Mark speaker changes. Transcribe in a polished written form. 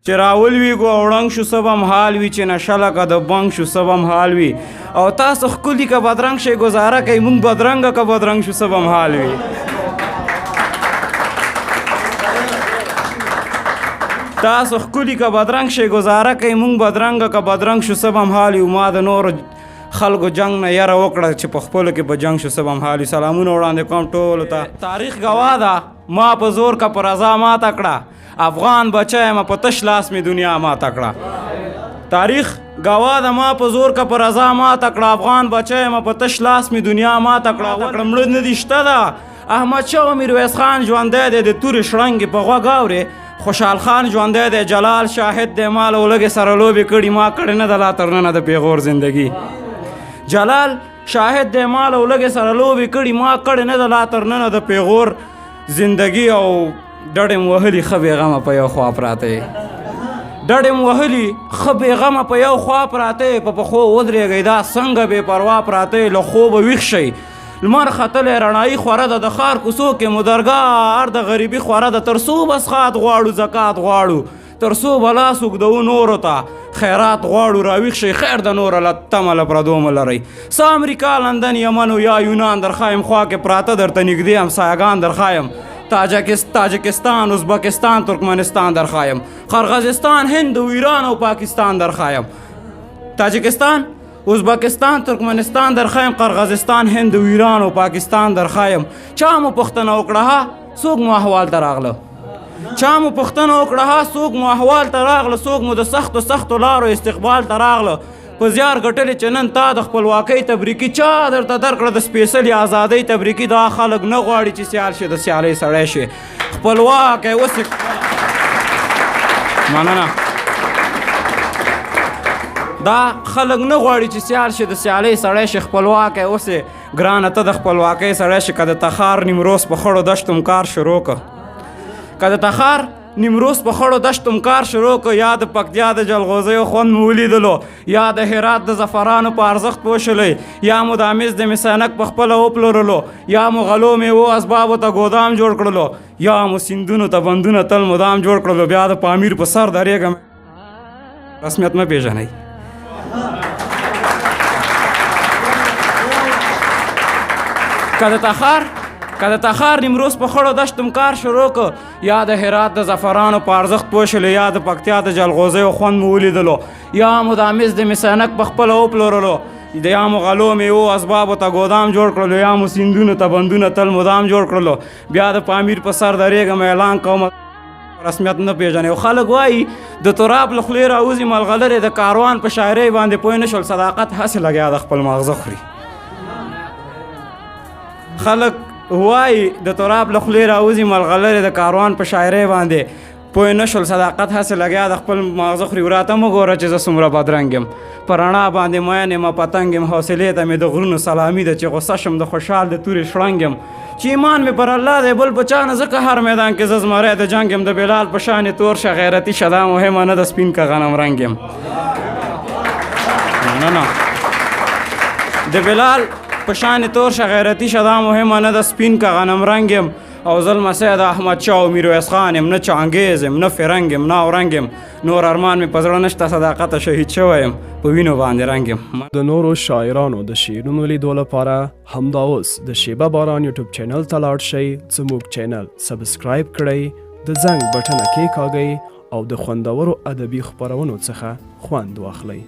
Speaker 1: چې راولوي ګوړنګ شو سبم حال وي چې نشه لکه د بنګ شو سبم حال وي او تاسو ښکلي که بدرنګ شئ ګزاره کوي موږ بدرنګه که بدرنګ شو سبم حال وي تاسو ښکلي که بدرنګ شئ ګزاره کوي موږ بدرنګه که بدرنګ شو سبم حال وي ما د نورو خلکو جنگ نه یره وکړه چې په خپلو کې به جنګ شو سبم حال وي سلامونه وړاندې کوم ټولو ته تاریخ ګواه ده ما په زور که په رضا ماته کړه افغان بچه یم په تش لاس می دنیا ماته کړه تاریخ ګواه ده ما په زور که په رضا ماته کړه افغان بچه یم په تش لاس می دنیا ماته کړه مړه نه دي شته ده احمدشاه او میرویس خان ژوندی دی د تورې شړنګې په غوږ اورې خوشحال خان ژوندی دی جلال شاهد دی ما له ولږې سره لوبې کړي ما کړې نه ده لا تر ننه د پیغور زندګي جلال شاهد دی ما له ولږې سره لوبې کړي ما کړې نه ده لا تر ننه د پیغور زندګي او ډډې م وهلي ښه بېغمه په یو خوا پراته ډډې م وهلي ښه بېغمه په یو خوا پراته په پښو ودرېږئ دا څنګه بې پروا پراته له خوبه ویښ شئ لمر ختلی رڼایي خوره ده د ښار کوڅو کې مو درګاه د غریبي خوره ده تر څو به څښات غواړو زکات غواړو تر څو به لاس اوږدوو نورو ته خیرات غواړو راویښ شئ خیر د نوره له تمه له پردو مه لرئ څه امریکا لندن یمن یا یونان درښایم خوا کې پراته درته نږدې همسایهګان درښایم تاجکستان ازبکستان ترکمنستان درښایم قرغیزستان هند و ایران او پاکستان درښایم تاجکستان ازبکستان ترکمنستان درښایم قرغیزستان هند و ایران او پاکستان درښایم چا مو پوښتنه وکړه څوک مو احوال ته راغله چا مو پوښتنه وکړه څوک مو احوال ته راغله څوک مو د سختو لارو استقبال ته راغله په زیار ګټلې چې نن تا د خپلواکۍ تبریکي چا درته درکړه د سپېڅلې ازادۍ تبریکي دا خلک نه غواړي چې سیال شي د سیالۍ سړی شي خپلواک یې اوس مننه دا خلک نه غواړي چې سیال شي د سیالۍ سړی شي خپلواک یې اوس ګرانه ته د خپلواکۍ سړی شي که د تخار نیمروز په خړو دشتو م کار شروع که که د تخار نیمروز په خړو دشتو م کار شروع که یا د پکتیا د جلغوزیو خوند مو ولیدلو یا د هرات د زعفرانو په ارزښت پوه شلی یا مو د امیز د مسینک په خپله وپلورلو یا مو غلو میوو اسبابو ته ګودام جوړ کړلو یا مو سیندونو ته بندونه تل مدام جوړ کړلو بیا د پامیر په سر درېږم رسمیت مه پېژنئ که د تخار نیمروز په خړو دشتو م کار شروع که یا د هرات د زعفرانو په ارزښت پوه شلی یا د پکتیا د جلغوزیو خوند مو ولیدلو یا مو د امیز د مسینک په خپله وپلورلو یا مو غلو میوو اسبابو ته ګودام جوړ کړلو یا مو سیندونو ته بندونه تل مدام جوړ کړلو بیا د پامیر په سر درېږم اعلان کوم رسمیت نه پېژنئ او خلک وایي د تراب له خولې راوځي ملغلرې د کاروان په شاعرۍ باندې پوه نه شول صداقت هسې لګیا د خپل ماغزه خوري خلک وایي د تراب له خولې راوځي ملغلرې د کاروان په شاعرۍ باندې پوه نه شول صداقت هسې لګیا د خپل ماغزه خوري وراته مه ګوره چې زه څومره بدرنګ یم په رڼا باندې مین یم پتنګ یم حوصلې ته مې د غرونو سلامي ده چې غصه شم د خوشحال د تورې شړنګ یم چې ایمان مې پر الله دی بل په چا نه ځکه هر میدان کې زه زمری د جنګ یم د بلال په شانې تور شه غیرتي شه دا مهمه نه د سپین که غنم رنګ یم نه د بلال په شانې تور شه غیرتي شه دا مهمه نه د سپین که غنم رنګ یم او زه لمسی د احمدشاه او میرویس خان یم نه چانګیز یم نه فرنګ یم نه اورنګ یم نور ارمان مې په زړه نشته صداقته شهید شوی یم په وینو باندې رنګ یم
Speaker 2: د نورو شاعرانو د شعرونو لیدو لپاره همدا اوس د شیبه باران یوټیوب چینل ته لاړ شئ زموږ چینل سبسکرایب کړئ د زنګ بټنه کېکاږئ او د خوندورو ادبي خپرونو څخه خوند واخلئ